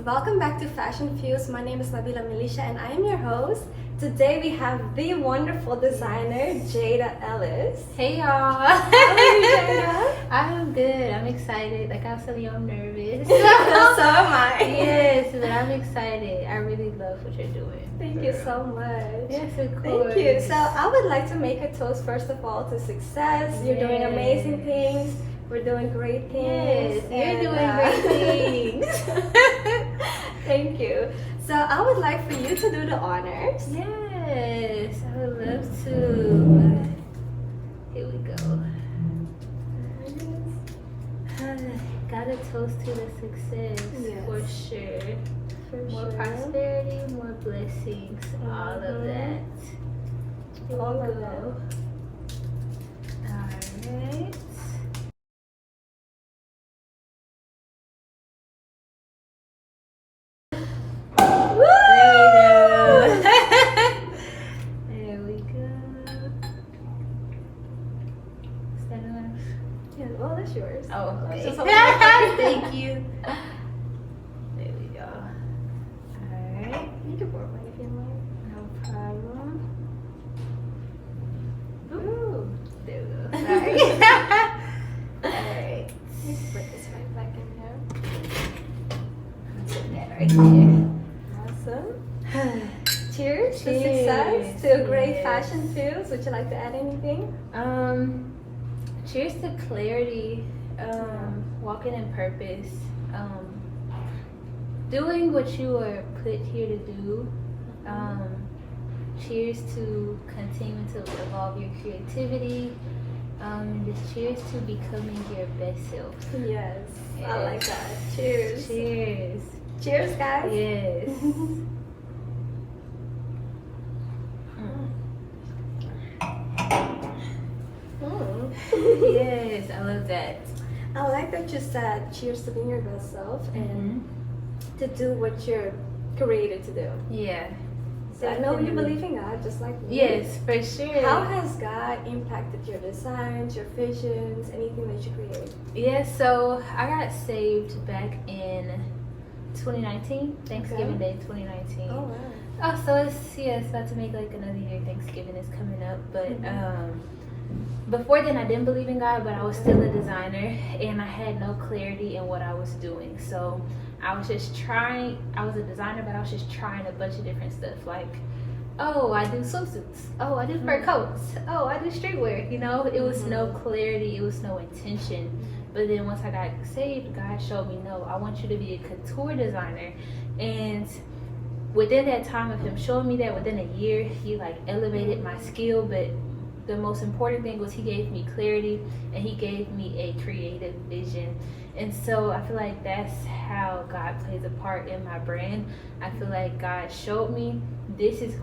Welcome back to Fashion Fuse. My name is Nabila Melisha and I am your host. Today we have the wonderful designer, Jayda Ellis. Hey y'all. How are you, Jayda? I'm good. I'm excited. Like I was telling you, I'm nervous. So am I. Yes, but I'm excited. I really love what you're doing. Thank you so much. Yes, of course. Thank you. So I would like to make a toast first of all to success. You're doing amazing things. We're doing great things. Yes, you're doing great things. Thank you. So I would like for you to do the honors. Yes, I would love to. Here we go. Gotta toast to the success, Yes. for sure. More sure. prosperity, more blessings, all of that. Here All we of go. Alright. There we go. Is that enough? Yeah, well, that's yours. Oh, okay. Just hold it. Thank you. There we go. Alright. You can borrow mine if you like. No problem. Ooh. There we go. Sorry. Alright. Let's put this right back in here. Put that right there. Awesome. Cheers to Cheers. success, to a great Yes. fashion fuse. Would you like to add anything? Cheers to clarity, walking in purpose, doing what you are put here to do. Cheers to continuing to evolve your creativity. And just cheers to becoming your best self. Yes. I Yes. like that. Cheers. Cheers. Cheers, guys. Yes. Mm. Yes, I love that. I like that you said cheers to being your best self and to do what you're created to do. Yeah. So I know you Definitely. believe in God just like me. Yes, for sure. How has God impacted your designs, your visions, anything that you create? Yeah, so I got saved back in 2019, Thanksgiving Day 2019. Oh, wow. Oh, so it's about to make like another year. Thanksgiving is coming up, but before then I didn't believe in God, but I was still a designer and I had no clarity in what I was doing. So I was just trying. I was a designer, but I was just trying a bunch of different stuff. Like, oh, I do swimsuits. Oh, I do fur coats. Oh, I do streetwear. You know, it was no clarity. It was no intention. But then once I got saved, God showed me, no, I want you to be a couture designer. And within that time of him showing me that, within a year, he like elevated my skill. But the most important thing was he gave me clarity and he gave me a creative vision. And so I feel like that's how God plays a part in my brand. I feel like God showed me this is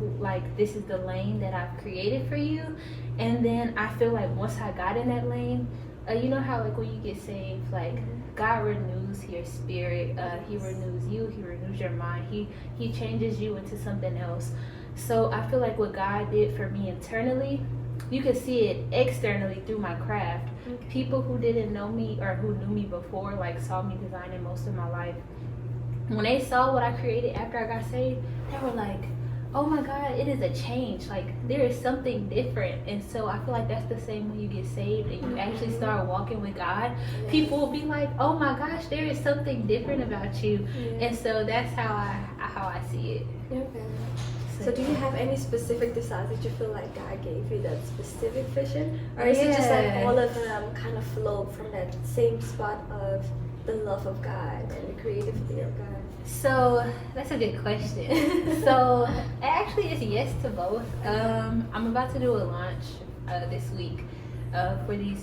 the lane that I've created for you. And then I feel like once I got in that lane, you know how like when you get saved, like God renews your spirit, he renews you, he renews your mind, he changes you into something else. So I feel like what God did for me internally, you can see it externally through my craft. Okay. People who didn't know me or who knew me before, like saw me designing most of my life, when they saw what I created after I got saved, they were like, oh my God, it is a change. Like there is something different. And so I feel like that's the same when you get saved and you actually start walking with God. People will be like, oh my gosh, there is something different about you. Yeah. And so that's how I see it. Okay. So do you have any specific designs that you feel like God gave you that specific vision? Or is it just like Yeah. all of them kind of flowed from that same spot of the love of God and the creativity of God? So that's a good question. So actually it's yes to both. I'm about to do a launch this week for these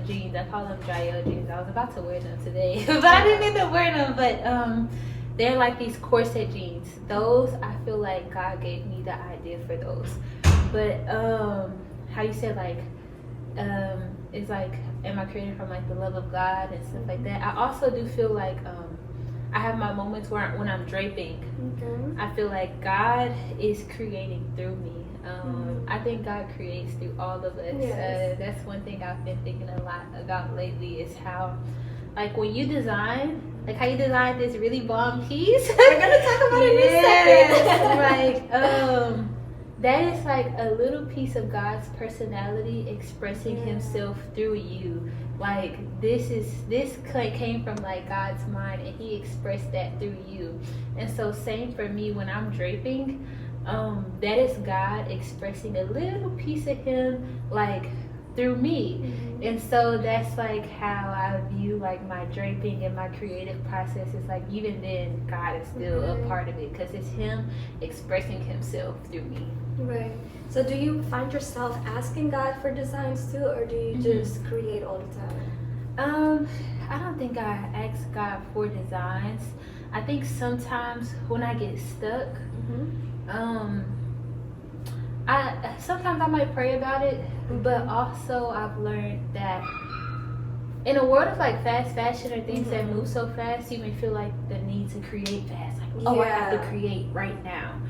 jeans. I call them Jaell jeans. I was about to wear them today, but I didn't end up wearing them. But they're like these corset jeans. Those, I feel like God gave me the idea for those. But how you said like, it's like, am I created from like the love of God and stuff like that? I also do feel like I have my moments where when I'm draping, Okay. I feel like God is creating through me. I think God creates through all of us. Yes. That's one thing I've been thinking a lot about lately is how, like when you design, like how you designed this really bomb piece. We're gonna talk about it in a second. Like that is like a little piece of God's personality expressing himself through you. Like this came from like God's mind, and he expressed that through you. And so same for me when I'm draping, that is God expressing a little piece of him like through me. And so that's like how I view like my draping and my creative process. Is like even then God is still a part of it, because it's him expressing himself through me. Right. So do you find yourself asking God for designs too, or do you just create all the time? I don't think I ask God for designs. I think sometimes when I get stuck, sometimes I might pray about it, but also I've learned that in a world of like fast fashion or things that move so fast, you may feel like the need to create fast. Like, I have to create right now.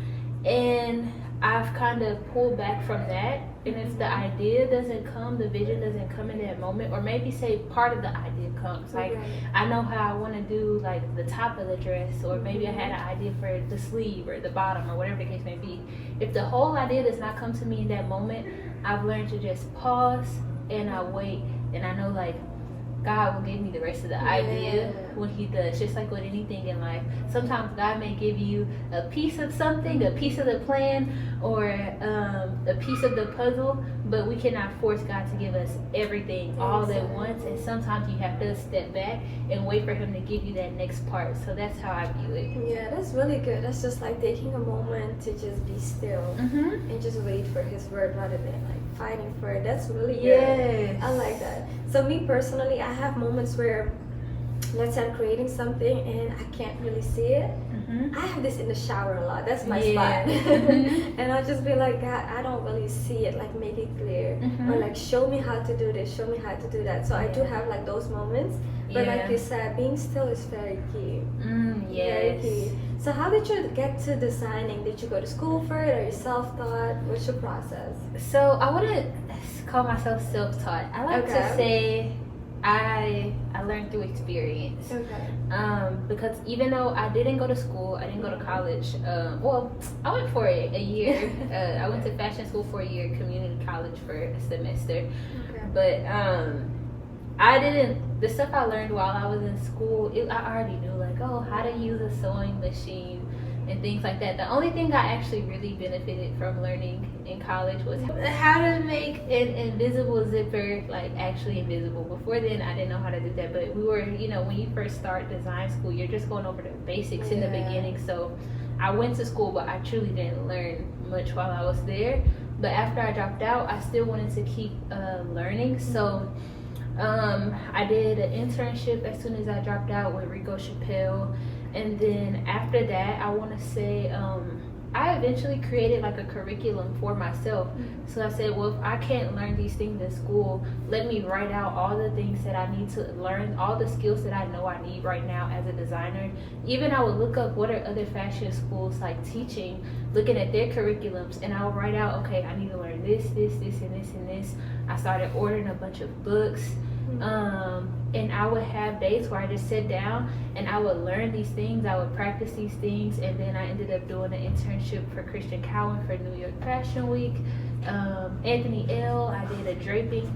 And I've kind of pulled back from that. And if the idea doesn't come, the vision doesn't come in that moment, or maybe say part of the idea comes. Like, I know how I want to do like the top of the dress, or maybe I had an idea for the sleeve or the bottom or whatever the case may be. If the whole idea does not come to me in that moment, I've learned to just pause and I wait, and I know like God will give me the rest of the idea when he does. Just like with anything in life, sometimes God may give you a piece of something, a piece of the plan, or a piece of the puzzle, but we cannot force God to give us everything all at once. And sometimes you have to step back and wait for him to give you that next part. So that's how I view it. Yeah, that's really good. That's just like taking a moment to just be still and just wait for his word rather than like fighting for it. That's really good. Yes. I like that. So me personally, I have moments where, let's say I'm creating something and I can't really see it. I have this in the shower a lot. That's my spot. And I'll just be like, God, I don't really see it. Like, make it clear. Or like, show me how to do this. Show me how to do that. So I do have like those moments. But like you said, being still is very key. Very key. So how did you get to designing? Did you go to school for it, or you self-taught? What's your process? So I wouldn't call myself self-taught. I like to say I learned through experience. Because even though I didn't go to school, I didn't go to college. Well, I went for a year. I went to fashion school for a year, community college for a semester. But I didn't. The stuff I learned while I was in school, I already knew, like, how to use a sewing machine and things like that. The only thing I actually really benefited from learning in college was how to make an invisible zipper, like actually invisible. Before then, I didn't know how to do that, but we were, when you first start design school, you're just going over the basics in the beginning. So I went to school, but I truly didn't learn much while I was there. But after I dropped out, I still wanted to keep learning. So I did an internship as soon as I dropped out with Rico Chappelle. And then after that, I want to say I eventually created like a curriculum for myself. So I said, well, if I can't learn these things in school, let me write out all the things that I need to learn, all the skills that I know I need right now as a designer. Even I would look up what are other fashion schools like teaching, looking at their curriculums, and I would write out, okay, I need to learn this, and this, and this. I started ordering a bunch of books. And I would have days where I just sit down and I would learn these things, I would practice these things, and then I ended up doing an internship for Christian Cowan for New York Fashion Week. Anthony L, I did a draping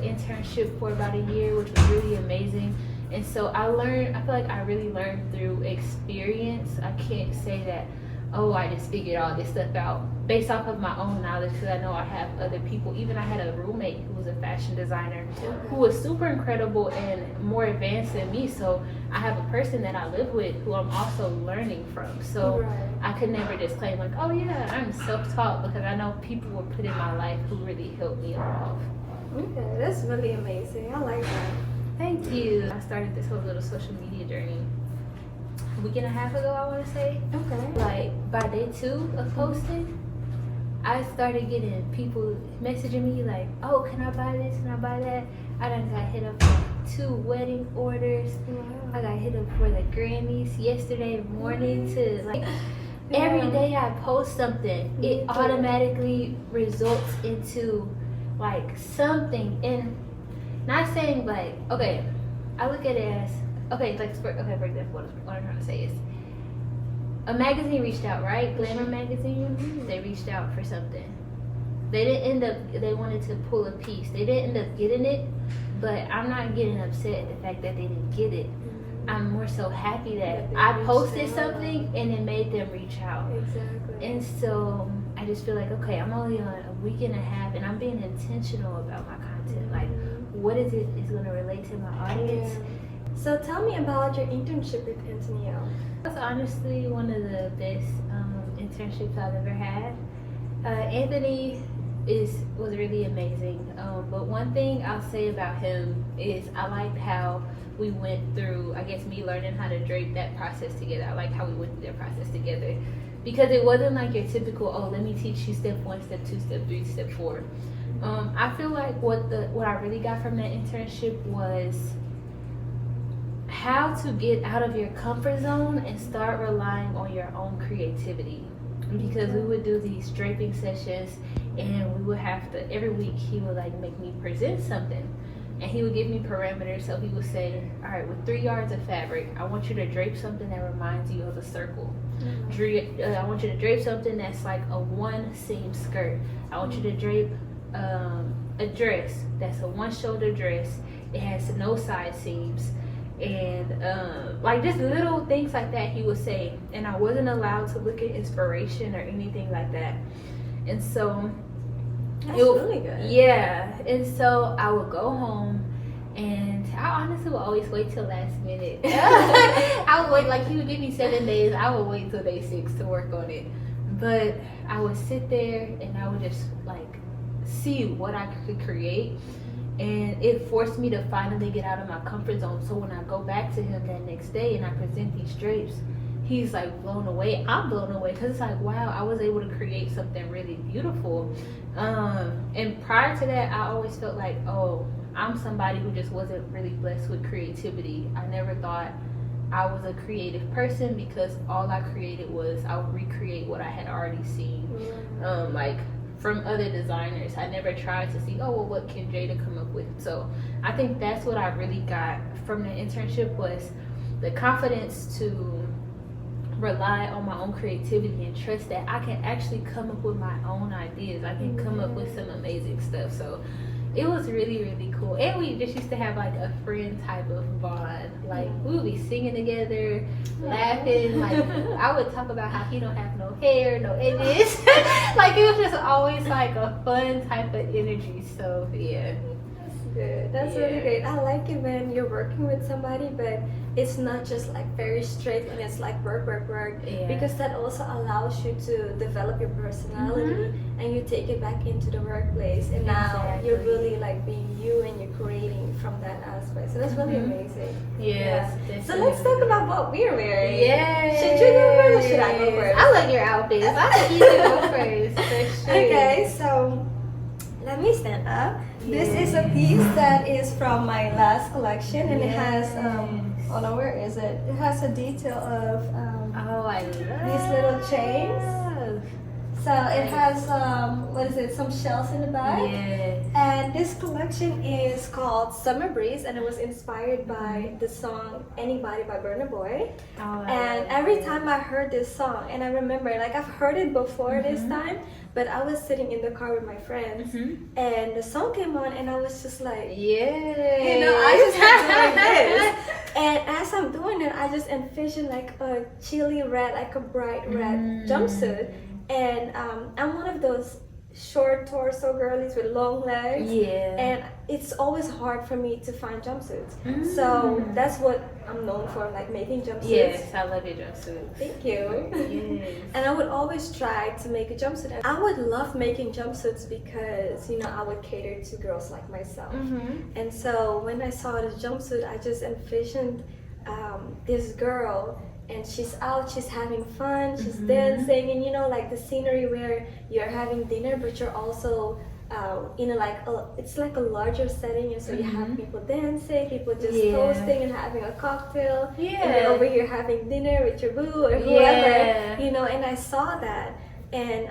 internship for about a year, which was really amazing. And so I feel like I really learned through experience. I can't say that, I just figured all this stuff out based off of my own knowledge, because I know I have other people. Even I had a roommate who was a fashion designer who was super incredible and more advanced than me. So I have a person that I live with who I'm also learning from. So I could never just claim like, I'm self-taught, because I know people were put in my life who really helped me evolve. Okay, that's really amazing. I like that. Thank you. I started this whole little social media journey a week and a half ago, I want to say. Like by day 2 of posting, I started getting people messaging me like, can I buy this? Can I buy that? I done got hit up for 2 wedding orders. I got hit up for the Grammys yesterday morning to like every day I post something, it automatically results into like something. And not saying like, I look at it as okay, like for example, what I'm trying to say is, a magazine reached out, right? Glamour magazine, they reached out for something. They didn't end up. They wanted to pull a piece. They didn't end up getting it, but I'm not getting upset at the fact that they didn't get it. I'm more so happy that I posted something and it made them reach out. Exactly. And so I just feel like, okay, I'm only on a week and a half, and I'm being intentional about my content. Like, what is it is going to relate to my audience? Yeah. So tell me about your internship with Antonio. That's honestly one of the best internships I've ever had. Anthony was really amazing. But one thing I'll say about him is I liked how we went through, I guess, me learning how to drape that process together. I liked how we went through that process together. Because it wasn't like your typical, oh, let me teach you step 1, step 2, step 3, step 4. I feel like what I really got from that internship was how to get out of your comfort zone and start relying on your own creativity. Because we would do these draping sessions, and we would have to, every week he would like make me present something, and he would give me parameters. So he would say, all right, with 3 yards of fabric, I want you to drape something that reminds you of a circle. I want you to drape something that's like a 1 seam skirt. I want you to drape a dress that's a 1 shoulder dress. It has no side seams. And like just little things like that he would say, and I wasn't allowed to look at inspiration or anything like that. And so that's really good. Yeah. And so I would go home, and I honestly would always wait till last minute. I would wait, like he would give me 7 days, I would wait till day 6 to work on it. But I would sit there and I would just like see what I could create. And it forced me to finally get out of my comfort zone. So when I go back to him that next day and I present these drapes, he's like blown away. I'm blown away because it's like, wow, I was able to create something really beautiful. And prior to that, I always felt like, oh, I'm somebody who just wasn't really blessed with creativity. I never thought I was a creative person because all I created was I would recreate what I had already seen. Like from other designers. I never tried to see, oh, well, what can Jayda come up with? So I think that's what I really got from the internship, was the confidence to rely on my own creativity and trust that I can actually come up with my own ideas. I can come up with some amazing stuff. So it was really, really cool. And we just used to have like a friend type of bond. Like we would be singing together, laughing. Like I would talk about how he don't have no hair, no edges. Like it was just always like a fun type of energy. So yeah. That's good. That's really great. I like it when you're working with somebody, but it's not just like very straight and it's like work, because that also allows you to develop your personality and you take it back into the workplace, and now you're really like being you and you're creating from that aspect. So that's really amazing. Yes. So let's talk about what we're wearing. Yes. Should you go first or should I go first? I love your outfits. I think you should go first, for sure. Okay, so let me stand up. This is a piece that is from my last collection, and it has oh no, where is it? It has a detail of oh, I love these little chains. So it has what is it? Some shells in the back. Yes. And this collection is called Summer Breeze, and it was inspired by the song Anybody by Burna Boy. Oh, And every time I heard this song, and I remember like I've heard it before this time, but I was sitting in the car with my friends, and the song came on, and I was just like, you know, I just kept doing this. And as I'm doing it, I just envision like a chili red, like a bright red jumpsuit. And I'm one of those short torso girlies with long legs. And it's always hard for me to find jumpsuits. So that's what I'm known for, like making jumpsuits. Yes, I love your jumpsuits. Thank you. Yes. And I would always try to make a jumpsuit. And I would love making jumpsuits because, you know, I would cater to girls like myself. And so when I saw this jumpsuit, I just envisioned this girl, and she's out, she's having fun, she's dancing, and you know, like the scenery where you're having dinner, but you're also in it's like a larger setting, and so you have people dancing, people just toasting and having a cocktail, and then over here having dinner with your boo or whoever, you know. And I saw that, And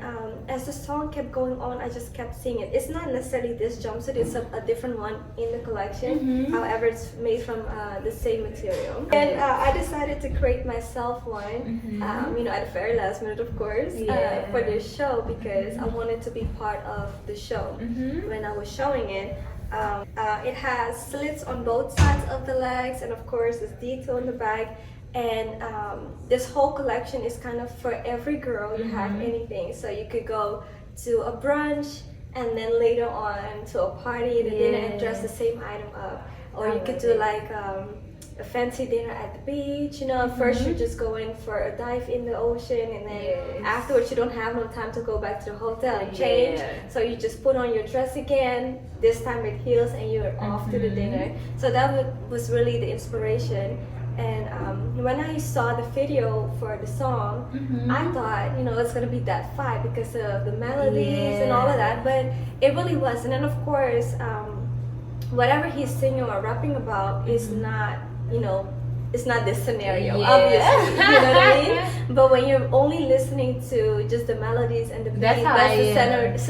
as the song kept going on, I just kept seeing it. It's not necessarily this jumpsuit, it's a different one in the collection. However, it's made from the same material. And I decided to create myself one, at the very last minute, of course, for this show, because I wanted to be part of the show when I was showing it. It has slits on both sides of the legs, and of course, this detail in the back. And this whole collection is kind of for every girl. You have anything, so you could go to a brunch and then later on to a party, the dinner, and dress the same item up. Or you could do like a fancy dinner at the beach. First you're just going for a dive in the ocean, and then afterwards you don't have no time to go back to the hotel and change. So you just put on your dress again, this time with heels, and you're off to the dinner. So that was really the inspiration. And when I saw the video for the song, I thought, it's gonna be that vibe because of the melodies and all of that, but it really wasn't. And of course, whatever he's singing or rapping about is not, it's not this scenario, obviously. You know what I mean? But when you're only listening to just the melodies and the beat, that's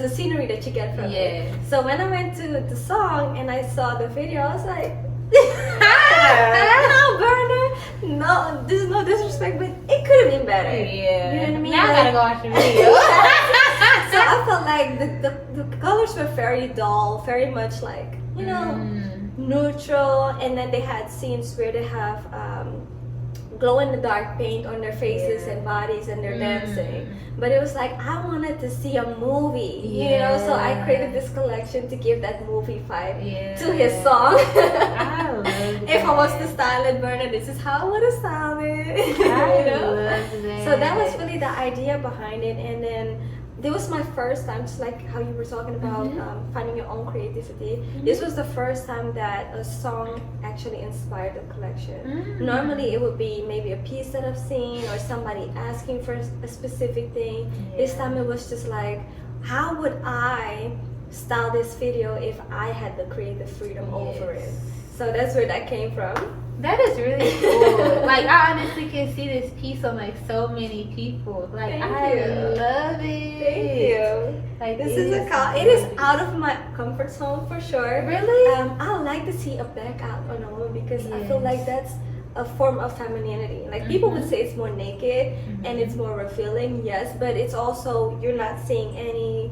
the scenery that you get from it. So when I went to the song and I saw the video, I was like, no, Burner. No, this is no disrespect, but it could have been better. You know what I mean? Now I gotta go watch the video. So I felt like the colors were very dull, very much like, neutral. And then they had scenes where they have glow-in-the-dark paint on their faces and bodies, and they're dancing. But it was like, I wanted to see a movie, so I created this collection to give that movie vibe to his song. I love that. If I was to style it, Berna, this is how I would have styled it. I love that. So that was really the idea behind it. And then this was my first time, just like how you were talking about finding your own creativity. This was the first time that a song actually inspired the collection. Normally it would be maybe a piece that I've seen or somebody asking for a specific thing. This time it was just like, how would I style this video if I had the creative freedom over it? So that's where that came from. That is really cool. Like, I honestly can see this piece on like so many people. Like, I love it. Thank you. Like, this is it is out of my comfort zone for sure. Really? I would like to see a back out on a woman because I feel like that's a form of femininity. Like people would say it's more naked and it's more revealing, yes, but it's also, you're not seeing any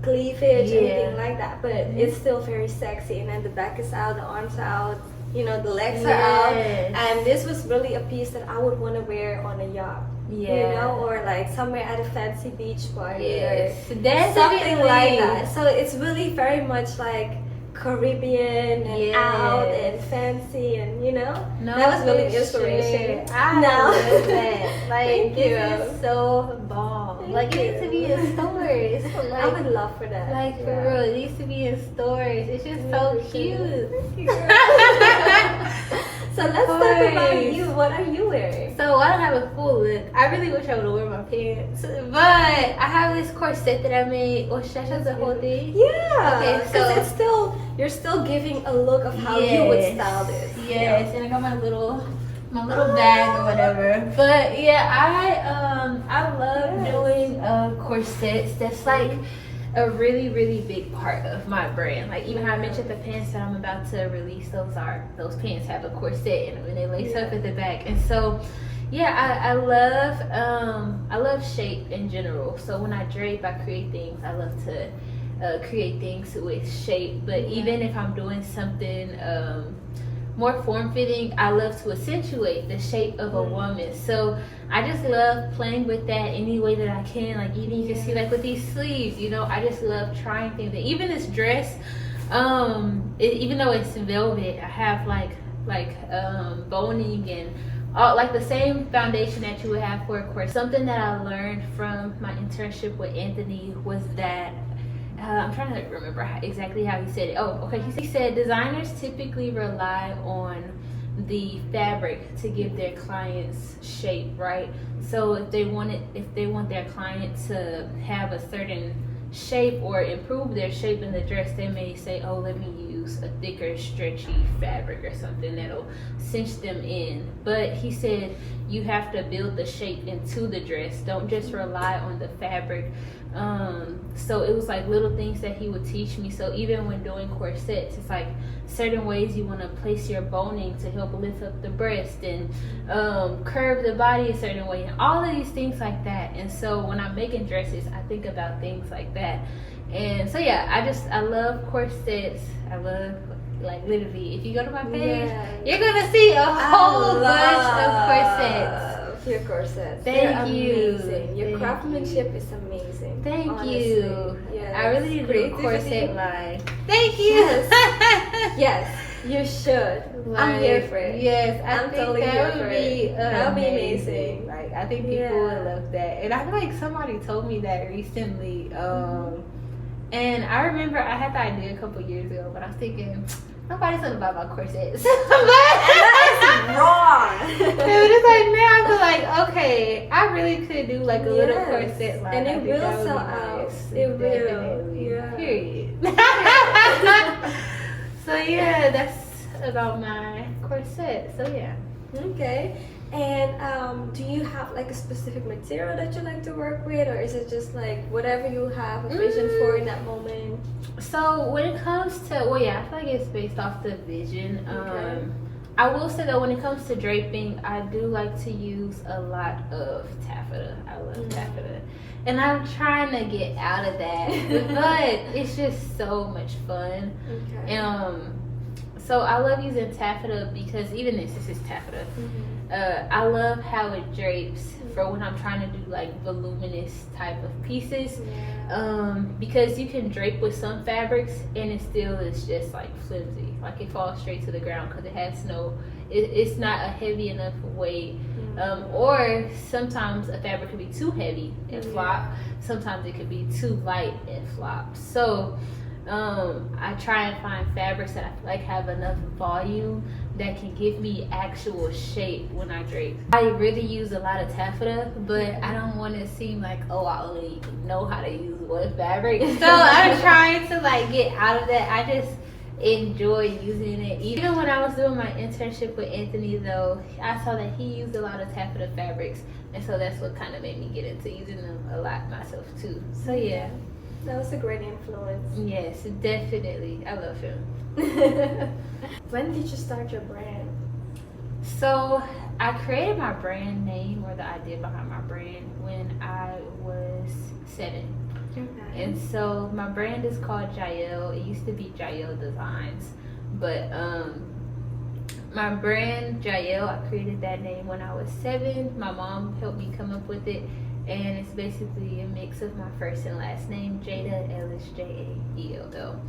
cleavage, anything like that, but it's still very sexy. And then the back is out, the arms out, the legs are out. And this was really a piece that I would want to wear on a yacht, or like somewhere at a fancy beach party or something like that. So it's really very much like Caribbean and out and fancy, and that was really inspiration. I love that. Like, this is so bomb. Like, it needs to be in stores. Like, I would love for that. Like, for real, it needs to be in stores. It's just so cute. So let's talk about you. What are you wearing? So I don't have a full look. I really wish I would have worn my pants, but I have this corset that I made. Or should I show the whole thing? Yeah. Okay, so it's still, you're still giving a look of how you would style this. Yes, and I got my little bag or whatever. But I love doing corsets. That's like a really, really big part of my brand. Like, even how I mentioned the pants that I'm about to release, those pants have a corset and they lace up at the back. And so I love shape in general. So when I drape, I create things. I love to create things with shape. But even if I'm doing something more form-fitting, I love to accentuate the shape of a woman. So I just love playing with that any way that I can. Like, even you can see, like, with these sleeves, I just love trying things. And even this dress, even though it's velvet, I have like boning and all, like the same foundation that you would have for a corset. Something that I learned from my internship with Anthony was that I'm trying to remember exactly how he said it. Oh, okay. He said designers typically rely on the fabric to give their clients shape, right? So if they want their client to have a certain shape or improve their shape in the dress, they may say, oh, let me use use a thicker, stretchy fabric or something that'll cinch them in. But he said you have to build the shape into the dress. Don't just rely on the fabric. So it was like little things that he would teach me. So even when doing corsets, it's like certain ways you want to place your boning to help lift up the breast and curve the body a certain way, and all of these things like that. And so when I'm making dresses, I think about things like that. And so yeah, I love corsets. I love, like, literally, if you go to my page, you're gonna see a whole bunch of corsets. Your corsets. Thank you. Amazing. Your craftsmanship is amazing. Thank honestly. you. Yes. I really need to do a corset line. Thank you. Yes. Yes, you should. I'm here for it. Yes, I'm totally here for it. That would be amazing. Like, I think people would love that. And I feel like somebody told me that recently. And I remember I had the idea a couple years ago, but I was thinking, nobody's gonna buy my corsets. That is wrong. But it's like, now I feel like, okay, I really could do like a little corset line. And it will sell out. It will. Yeah. Period. So yeah, that's about my corset. So yeah. Okay. And do you have like a specific material that you like to work with, or is it just like whatever you have a vision for in that moment? So when it comes to, well, yeah, I feel like it's based off the vision. Okay. I will say that when it comes to draping, I do like to use a lot of taffeta. I love taffeta. And I'm trying to get out of that, but it's just so much fun. Okay. So I love using taffeta because even this is taffeta. I love how it drapes for when I'm trying to do like voluminous type of pieces. Because you can drape with some fabrics and it still is just like flimsy. Like it falls straight to the ground because it has it's not a heavy enough weight. Or sometimes a fabric could be too heavy and flop. Sometimes it could be too light and flop. So I try and find fabrics that I feel like have enough volume that can give me actual shape when I drape. I really use a lot of taffeta, but I don't want to seem like, oh, I only know how to use one fabric. So I'm trying to like get out of that. I just enjoy using it. Even when I was doing my internship with Anthony though, I saw that he used a lot of taffeta fabrics, and so that's what kind of made me get into using them a lot myself too. So yeah. That was a great influence. Yes, definitely. I love him. When did you start your brand? So I created my brand name, or the idea behind my brand, when I was 7. Okay. And so my brand is called Jaell. It used to be Jaell Designs, but my brand Jaell, I created that name when I was 7. My mom helped me come up with it. And it's basically a mix of my first and last name, Jayda Ellis, Jaell.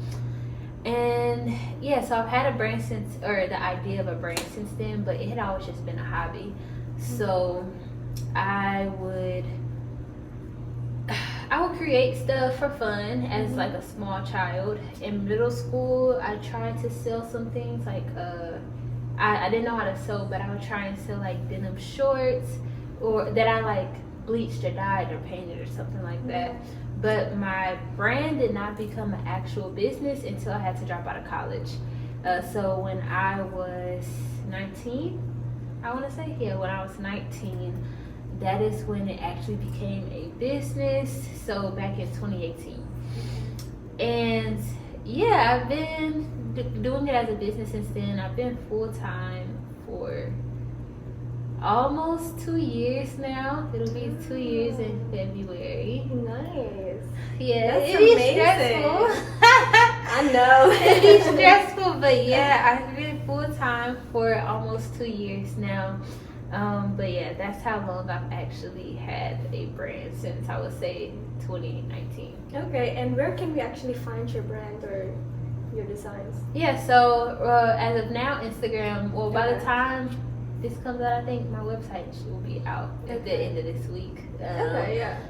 And yeah, so I've had a brand since, or the idea of a brand since then, but it had always just been a hobby. So I would create stuff for fun as like a small child. In middle school, I tried to sell some things like I didn't know how to sew, but I would try and sell like denim shorts, or that I like bleached or dyed or painted or something like that. But my brand did not become an actual business until I had to drop out of college. So when I was 19, I want to say, when I was 19, that is when it actually became a business. So back in 2018. And yeah, I've been doing it as a business since then. I've been full-time for almost 2 years now. It'll be 2 years in February. Nice. Yeah, That's it is amazing. stressful. I know. It is stressful, but yeah, I've been full time for almost 2 years now. But yeah, that's how long I've actually had a brand, since I would say 2019. Okay, and where can we actually find your brand or your designs? Yeah, so as of now, Instagram. Well, by the time this comes out, I think my website will be out at the end of this week.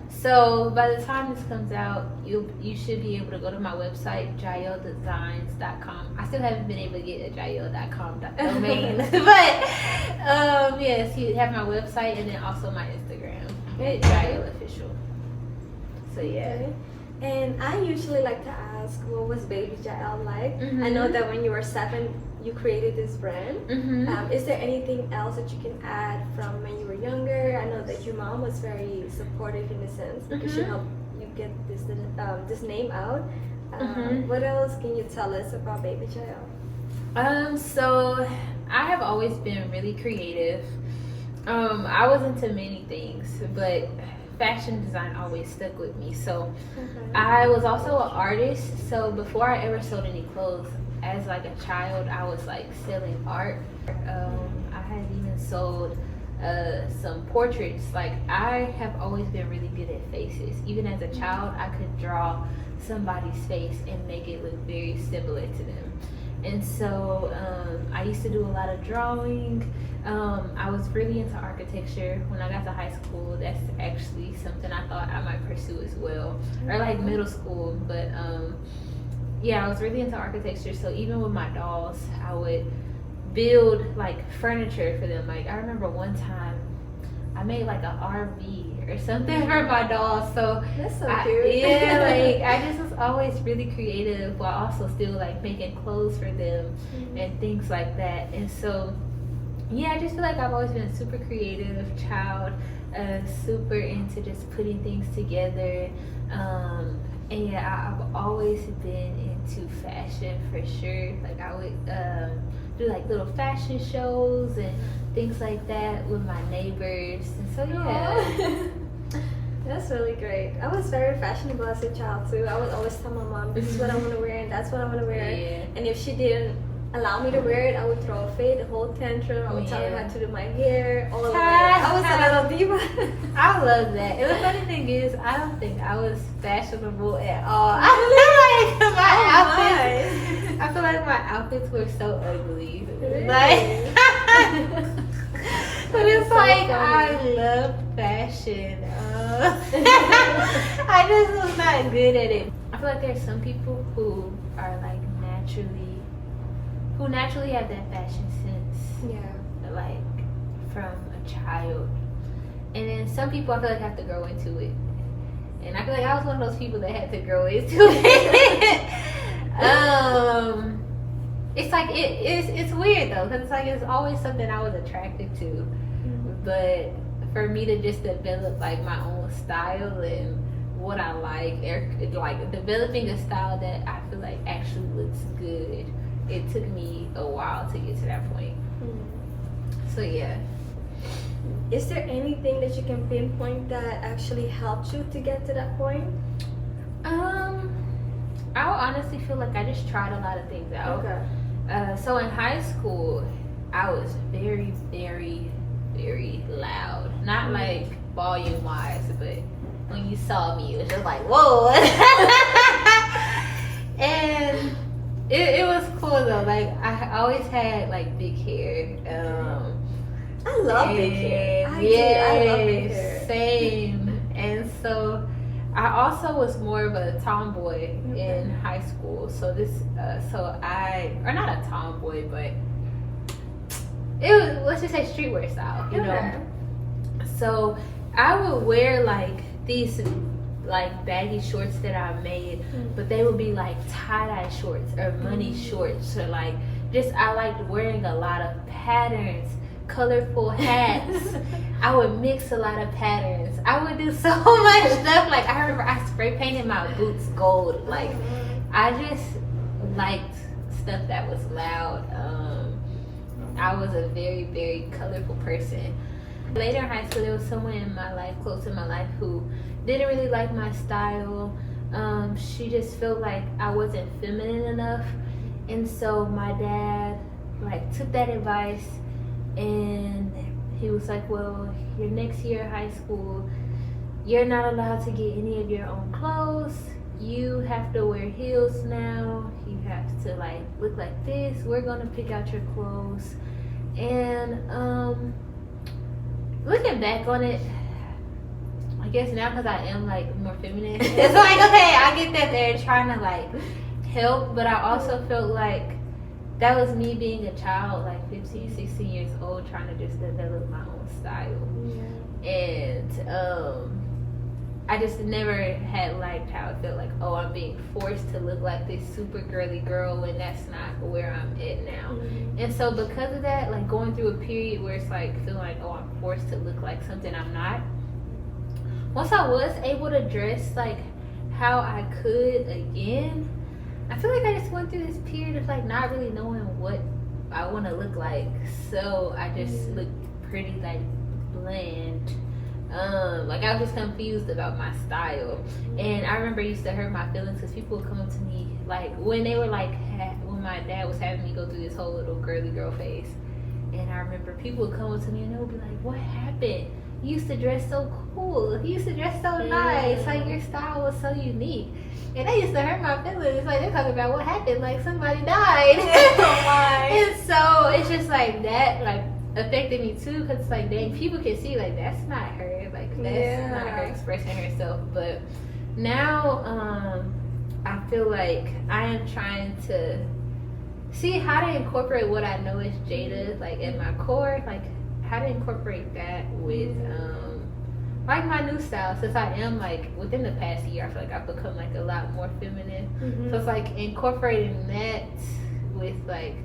So by the time this comes out, you should be able to go to my website, jaelldesigns.com. I still haven't been able to get a jaell.com domain, but yes, you have my website and then also my Instagram at Jaell Official. So yeah. Okay. And I usually like to ask, what was baby Jaell like? I know that when you were 7, you created this brand. Is there anything else that you can add from when you were younger? I know that your mom was very supportive in a sense because she helped you get this name out. What else can you tell us about baby Jaell? So I have always been really creative. I was into many things, but fashion design always stuck with me. So I was also an artist. So before I ever sold any clothes, as like a child, I was like selling art. I had even sold some portraits. Like I have always been really good at faces. Even as a child, I could draw somebody's face and make it look very similar to them. And so I used to do a lot of drawing. I was really into architecture. When I got to high school, that's actually something I thought I might pursue as well, or like middle school. But yeah, I was really into architecture. So even with my dolls, I would build like furniture for them. Like I remember one time I made like an RV or something for my dolls. So that's so cute. Yeah, like I just was always really creative while also still like making clothes for them and things like that. And so yeah, I just feel like I've always been a super creative child, super into just putting things together. And yeah, I've always been into fashion for sure. Like I would do like little fashion shows and things like that with my neighbors. And so yeah. That's really great. I was very fashionable as a child too. I would always tell my mom, this is what I want to wear and that's what I want to wear. Yeah. And if she didn't allow me to wear it, I would throw a fit, a whole tantrum. I would tell her how to do my hair, all of it. I was a little diva. I love that. And the funny thing is, I don't think I was fashionable at all. I feel like outfits. I feel like my outfits were so ugly. Really? Like, but it's so like funny. I love fashion. I just was not good at it. I feel like there's some people who are like naturally have that fashion sense. Yeah. Like from a child. And then some people I feel like have to grow into it. And I feel like I was one of those people that had to grow into it. It's like it's weird though, because it's like it's always something I was attracted to. But for me to just develop like my own style and what I like developing a style that I feel like actually looks good, it took me a while to get to that point. So yeah. Is there anything that you can pinpoint that actually helped you to get to that point? I honestly feel like I just tried a lot of things out. Okay. So in high school, I was very, very, very loud. Not like volume wise, but when you saw me, it was just like, whoa. And it was cool though. Like I always had like big hair. I love big hair. I love big hair. Same. And so I also was more of a tomboy in high school. So or not a tomboy, but it was, let's just say streetwear style, you know. So I would wear like these like baggy shorts that I made, but they would be like tie-dye shorts or money shorts, or like just I liked wearing a lot of patterns, colorful hats. I would mix a lot of patterns. I would do so much stuff. Like I remember I spray painted my boots gold. Like I just liked stuff that was loud. I was a very, very colorful person. Later in high school, there was someone in my life, close in my life, who didn't really like my style. She just felt like I wasn't feminine enough. And so my dad like took that advice, and he was like, well, your next year of high school, you're not allowed to get any of your own clothes. You have to wear heels now. You have to like look like this. We're gonna pick out your clothes. And looking back on it, I guess now because I am like more feminine, it's like, okay, I get that they're trying to like help, but I also felt like that was me being a child, like 15, 16 years old, trying to just develop my own style. And I just never had liked how it felt like, oh, I'm being forced to look like this super girly girl when that's not where I'm at now. Mm-hmm. And so because of that, like going through a period where it's like feeling like, oh, I'm forced to look like something I'm not. Once I was able to dress like how I could again, I feel like I just went through this period of like not really knowing what I want to look like. So I just look pretty like bland. Like I was just confused about my style. And I remember it used to hurt my feelings because people would come up to me like when they were like when my dad was having me go through this whole little girly girl phase. And I remember people would come up to me and they would be like, what happened? You used to dress so cool. You used to dress so nice. Like your style was so unique. And that used to hurt my feelings. Like they're talking about what happened. Like somebody died. Oh my. And so it's just like that like affected me too. Cause it's like dang, people can see like that's not her. Like that's not her expressing herself. But now I feel like I am trying to see how to incorporate what I know is Jayda like at my core. Like how to incorporate that with like my new style, since I am like within the past year I feel like I've become like a lot more feminine. So it's like incorporating that with like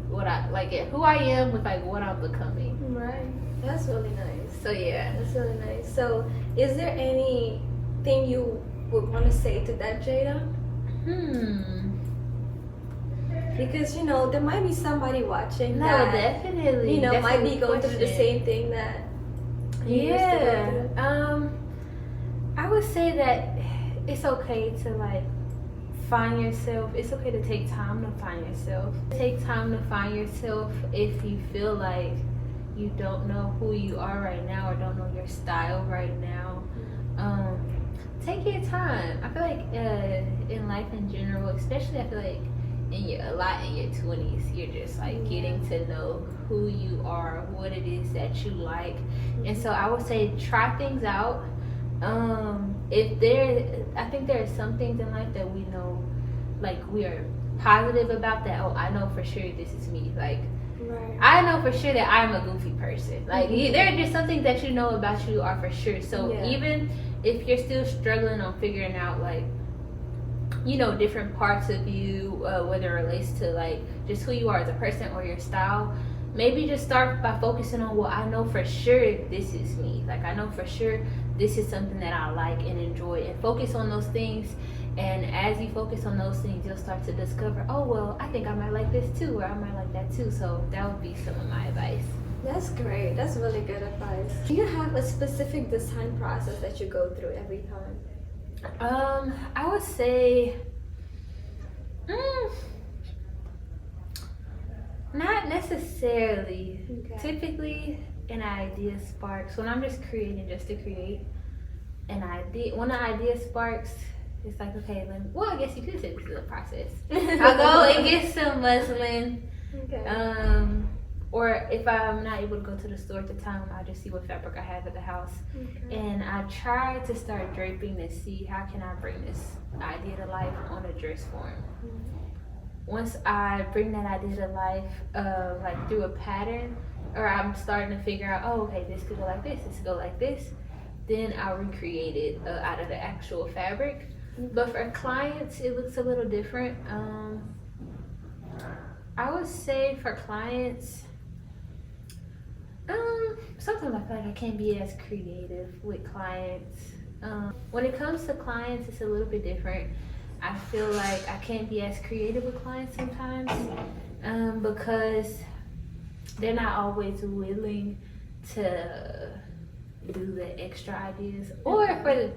what I like who I am with like what I'm becoming. Right, that's really nice. So yeah, that's really nice. So is there anything you would want to say to that, Jayda? Because, you know, there might be somebody watching that, definitely. you know, That's might a be good going through the question. same thing that you used to go through. I would say that it's okay to like find yourself. It's okay to take time to find yourself. Take time to find yourself if you feel like you don't know who you are right now or don't know your style right now. Take your time. I feel like in life in general, especially I feel like a lot in your 20s, you're just like getting to know who you are, what it is that you like. And so I would say try things out. I think there are some things in life that we know, like we are positive about that. Oh, I know for sure this is me. Like I know for sure that I'm a goofy person. Like there are just some things that you know about you are for sure. So even if you're still struggling on figuring out like, you know, different parts of you, whether it relates to like just who you are as a person or your style, maybe just start by focusing on, well, I know for sure this is me. Like I know for sure this is something that I like and enjoy, and focus on those things. And as you focus on those things, you'll start to discover, oh, well, I think I might like this too, or I might like that too. So that would be some of my advice. That's great. That's really good advice. Do you have a specific design process that you go through every time? I would say, not necessarily. Okay. Typically, an idea sparks when I'm just creating just to create. An idea, when an idea sparks, it's like, okay, well, I guess you could say this is a process. I'll go and get some muslin. Okay. Or if I'm not able to go to the store at the time, I'll just see what fabric I have at the house. And I try to start draping to see how can I bring this idea to life on a dress form. Once I bring that idea to life, like through a pattern, or I'm starting to figure out, oh, okay, this could go like this could go like this, then I'll recreate it out of the actual fabric. But for clients, it looks a little different. I would say for clients, sometimes I feel like I can't be as creative with clients. When it comes to clients, it's a little bit different. I feel like I can't be as creative with clients sometimes because they're not always willing to do the extra ideas, or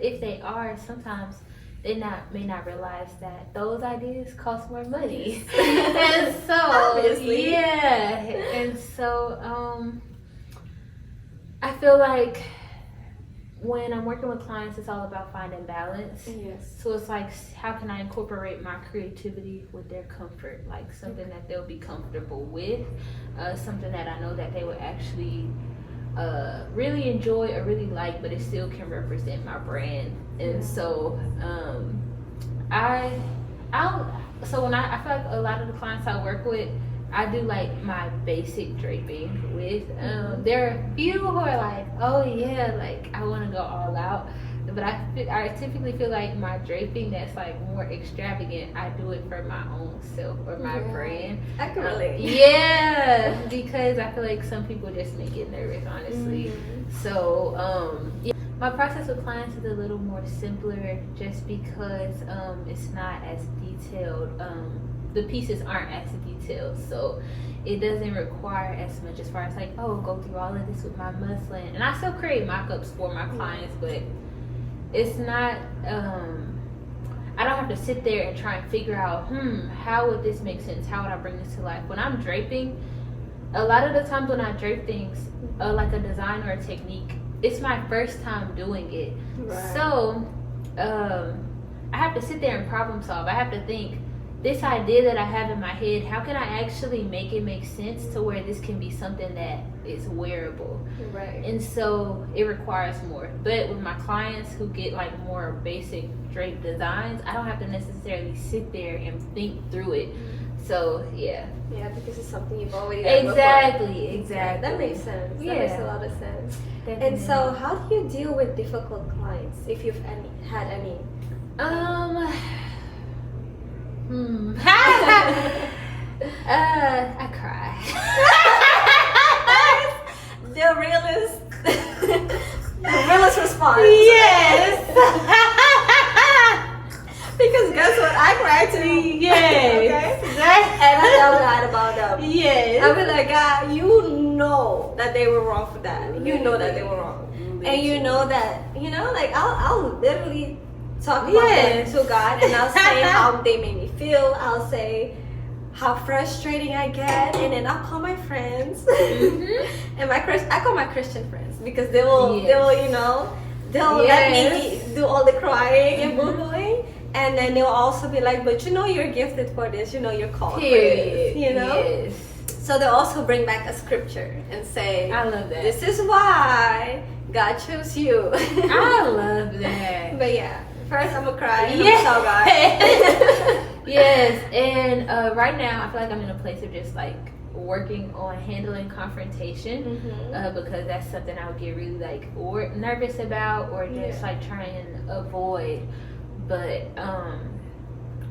if they are, sometimes they may not realize that those ideas cost more money. And so Obviously. and so I feel like when I'm working with clients, it's all about finding balance. Yes. So it's like, how can I incorporate my creativity with their comfort? Like something that they'll be comfortable with, something that I know that they would actually really enjoy or really like, but it still can represent my brand. And so so when I feel like a lot of the clients I work with, I do like my basic draping with. There are a few who are like, oh yeah, like I want to go all out. but I typically feel like my draping that's like more extravagant, I do it for my own self or my brand. I can relate. Yeah, because I feel like some people just make it nervous, honestly. So yeah, my process with clients is a little more simpler, just because it's not as detailed. The pieces aren't as detailed, so it doesn't require as much as far as like, oh, go through all of this with my muslin. And I still create mock-ups for my clients, but it's not I don't have to sit there and try and figure out how would this make sense, how would I bring this to life. When I'm draping, a lot of the times when I drape things like a design or a technique, it's my first time doing it. So I have to sit there and problem solve. I have to think, this idea that I have in my head, how can I actually make it make sense to where this can be something that is wearable? Right. And so it requires more. But with my clients who get like more basic drape designs, I don't have to necessarily sit there and think through it. So yeah. Yeah, because it's something you've already done Exactly. That makes sense. That makes a lot of sense. Definitely. And so how do you deal with difficult clients, if you've had any? I cry. The realest response. Yes. Because guess what? I cry too. Yes. Okay? And I tell God about them. Yes. I be like, God, you know that they were wrong for that. You know that they were wrong. And you know that, like I'll literally talk about them to God, and I'll say how they made me feel. I'll say how frustrating I get, and then I'll call my friends and I call my Christian friends, because they will let me do all the crying and boo-booing, and then they'll also be like, but you're gifted for this, you're called for this, Yes. So they'll also bring back a scripture and say, I love that. This is why God chose you. I love that. But yeah, first I'm gonna cry and Yes. I'm so God. Yes, and right now I feel like I'm in a place of just like working on handling confrontation, because that's something I would get really like or nervous about, or just like trying and avoid. But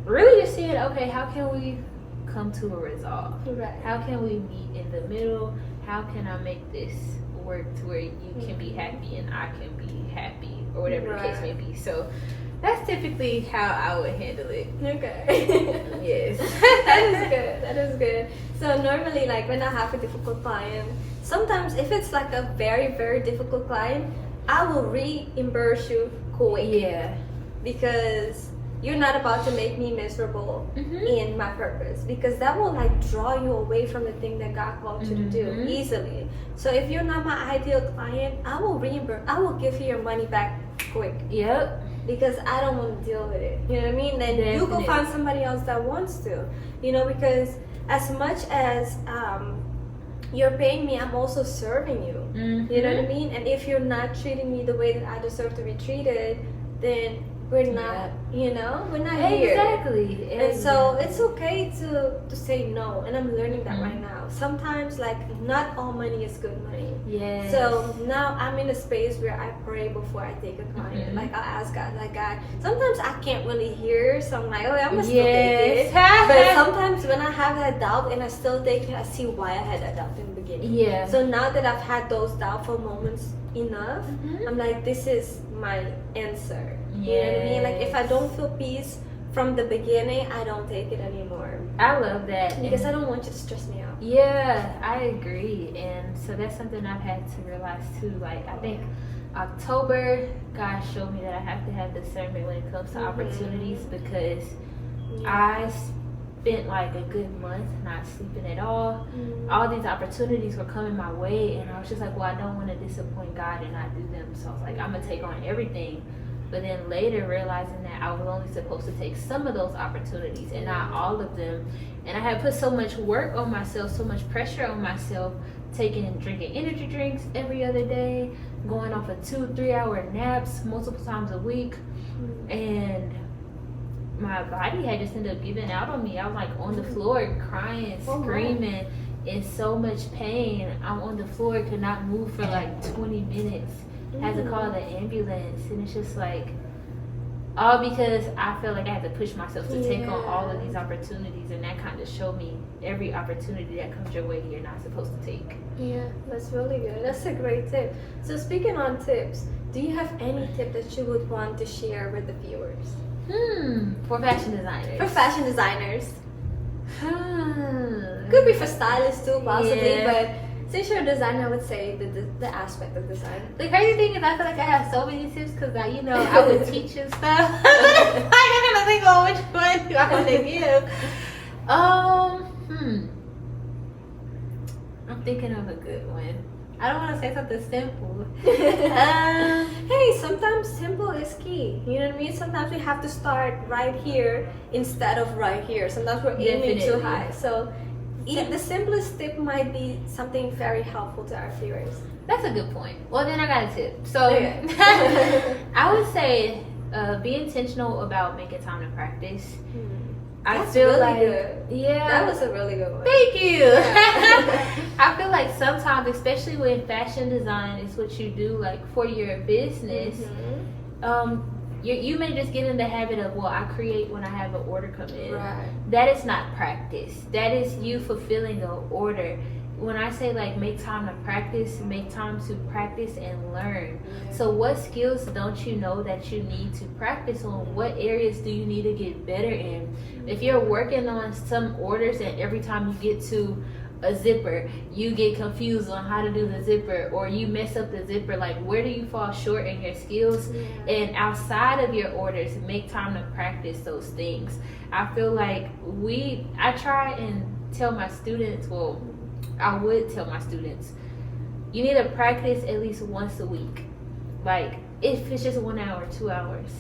really just seeing, okay, how can we come to a resolve? Right. How can we meet in the middle? How can I make this work to where you can be happy and I can be happy, or whatever the case may be? So that's typically how I would handle it. Okay. Yes. That is good. So normally, like when I have a difficult client, sometimes if it's like a very, very difficult client, I will reimburse you quick. Yeah. Because you're not about to make me miserable in my purpose, because that will like draw you away from the thing that God called you to do easily. So if you're not my ideal client, I will reimburse. I will give you your money back quick. Yep. Because I don't want to deal with it. You know what I mean? Then you go find somebody else that wants to. Because as much as you're paying me, I'm also serving you. You know what I mean? And if you're not treating me the way that I deserve to be treated, then we're not, we're not here. Exactly. And so it's okay to say no. And I'm learning that right now. Sometimes, like, not all money is good money. Yes. So now I'm in a space where I pray before I take a client. Like, I'll ask God, like, God, sometimes I can't really hear, so I'm like, okay, I'm going to still take it. But sometimes when I have that doubt and I still take it, I see why I had that doubt in the beginning. Yeah. So now that I've had those doubtful moments enough, I'm like, this is my answer. You know what I mean? Like, if I don't feel peace from the beginning, I don't take it anymore. I love that. Because I don't want you to stress me out. Yeah, I agree. And so that's something I've had to realize too. Like, I think October, God showed me that I have to have discernment when it comes to opportunities, because I spent like a good month not sleeping at all. All these opportunities were coming my way, and I was just like, well, I don't want to disappoint God and not do them. So I was like, I'm going to take on everything. But then later realizing that I was only supposed to take some of those opportunities and not all of them. And I had put so much work on myself, so much pressure on myself, drinking energy drinks every other day, going off of 2-3 hour naps multiple times a week. And my body had just ended up giving out on me. I was like on the floor crying, screaming, in so much pain. I'm on the floor, could not move for like 20 minutes. had to call the ambulance, and it's just like, all because I feel like I had to push myself to take on all of these opportunities, and that kind of showed me every opportunity that comes your way you're not supposed to take. Yeah, that's really good. That's a great tip. So speaking on tips, do you have any tip that you would want to share with the viewers? For fashion designers. For fashion designers. Could be for stylists too, possibly, but since you're a designer, I would say the aspect of design. The crazy thing is, I feel like I have so many tips because I would teach and stuff. I'm gonna think on which one do I want to give. I'm thinking of a good one. I don't want to say something simple. Hey, sometimes simple is key. You know what I mean? Sometimes we have to start right here instead of right here. Sometimes we're aiming too high. So the simplest tip might be something very helpful to our viewers. That's a good point. Well, then I got a tip. So I would say be intentional about making time to practice. That's really good. Yeah, that was a really good one. Thank you. I feel like sometimes, especially with fashion design, it's what you do like for your business. You may just get in the habit of, well, I create when I have an order come in. Right. That is not practice. That is you fulfilling an order. When I say like make time to practice and learn. So what skills don't you know that you need to practice on? What areas do you need to get better in? If you're working on some orders and every time you get to a zipper, you get confused on how to do the zipper, or you mess up the zipper, like where do you fall short in your skills? And outside of your orders, make time to practice those things. I feel like I try and tell my students, I would tell my students, you need to practice at least once a week. Like if it's just 1 hour, 2 hours.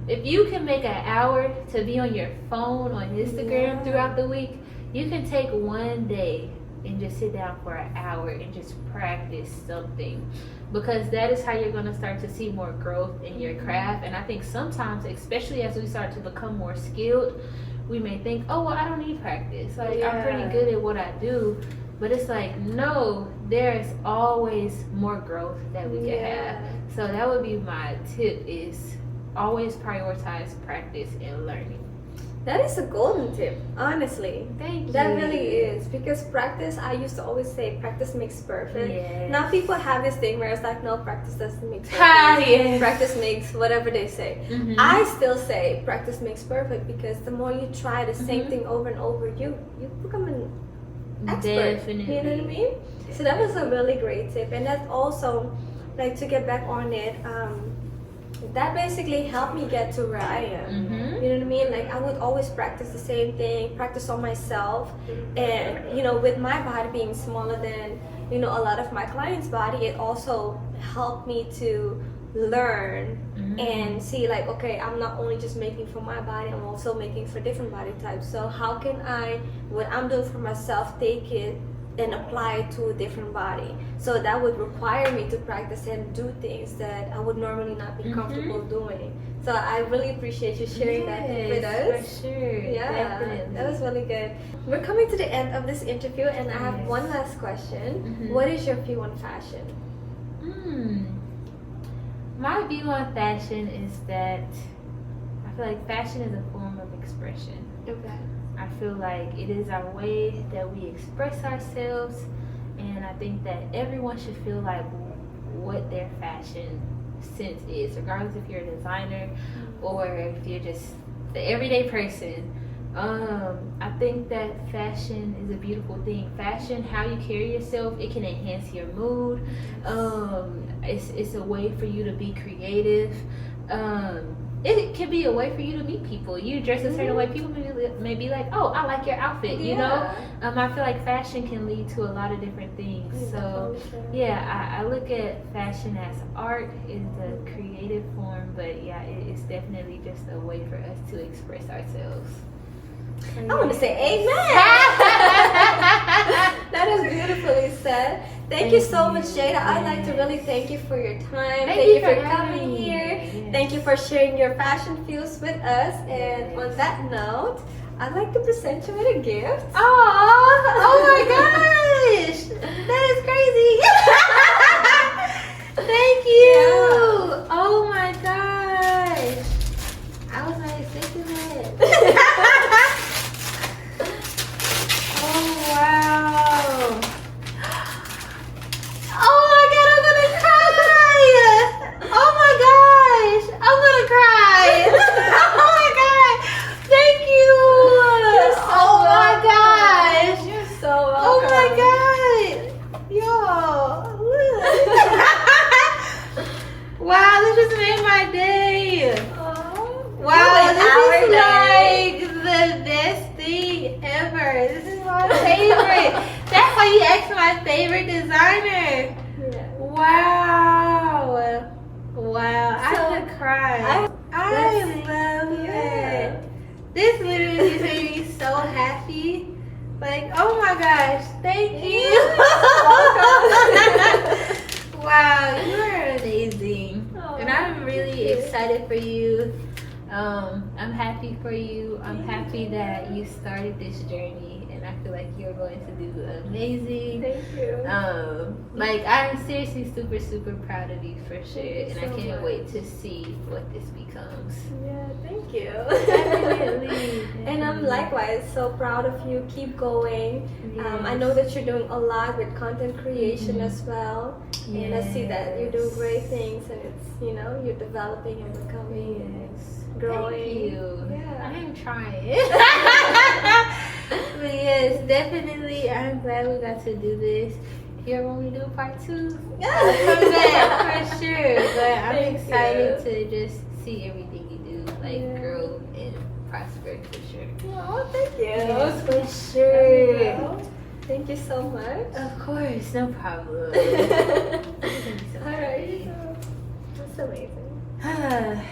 If you can make an hour to be on your phone, on Instagram throughout the week, you can take one day and just sit down for an hour and just practice something, because that is how you're going to start to see more growth in your craft. And I think sometimes, especially as we start to become more skilled, we may think, oh, well, I don't need practice. Like I'm pretty good at what I do. But it's like, no, there's always more growth that we can have. So that would be my tip, is always prioritize practice and learning. That is a golden tip, honestly. Thank you. That really is, because practice, I used to always say practice makes perfect. Now people have this thing where it's like, no, practice doesn't make perfect. Practice makes whatever they say. I still say practice makes perfect, because the more you try the same thing over and over, you become an expert. Definitely. You know what I mean? So that was a really great tip. And that's also, like, to get back on it, that basically helped me get to where I am. You know what I mean? Like I would always practice the same thing, practice on myself, and with my body being smaller than a lot of my clients' body, it also helped me to learn and see, like, okay, I'm not only just making for my body, I'm also making for different body types. So how can I, what I'm doing for myself, take it and apply it to a different body? So that would require me to practice and do things that I would normally not be comfortable doing. So I really appreciate you sharing that with us. For sure. Yeah, Definitely. that was really good. We're coming to the end of this interview, and I have one last question. What is your view on fashion? My view on fashion is that I feel like fashion is a form of expression. Okay. I feel like it is our way that we express ourselves, and I think that everyone should feel like what their fashion sense is, regardless if you're a designer or if you're just the everyday person. I think that fashion is a beautiful thing. Fashion, how you carry yourself, it can enhance your mood. It's a way for you to be creative. It can be a way for you to meet people. You dress a certain way, people may be like, oh, I like your outfit, you know? I feel like fashion can lead to a lot of different things. So, I look at fashion as art, is a creative form, but it's definitely just a way for us to express ourselves. I want to say amen. That is beautifully said. Thank you so much, Jayda. I'd like to really thank you for your time. Thank you for coming here. Thank you for sharing your fashion views with us. And on that note, I'd like to present you with a gift. Oh my gosh! That is crazy. Thank you. my day. Oh, Wow, you this made is our like the best thing ever. This is my favorite. That's why you asked my favorite designer. Yeah. Wow. Wow. I So, could cry. I love yeah. it. This literally just made me so happy. Like, oh my gosh, thank you. Wow, you are amazing. Oh, And I'm really thank you. excited for you. I'm happy for you. I'm happy that you started this journey, and I feel like you're going to do amazing. Thank you. Like, I'm seriously super, super proud of you for sure, and I so can't much. wait to see what this becomes. Yeah, thank you. Definitely. And I'm likewise so proud of you. Keep going. I know that you're doing a lot with content creation as well. And I see that you're doing great things, and it's, you know, you're developing and becoming growing. Thank you. Yeah. I am trying. But yes, definitely, I'm glad we got to do this. Here when we do part 2, I'll come back for sure. But I'm Thank excited you. to just see everything you do, like grow and prosper for sure. Oh, thank you. Yes, for sure. Thank you so much. Of course, no problem. Alright. That's amazing.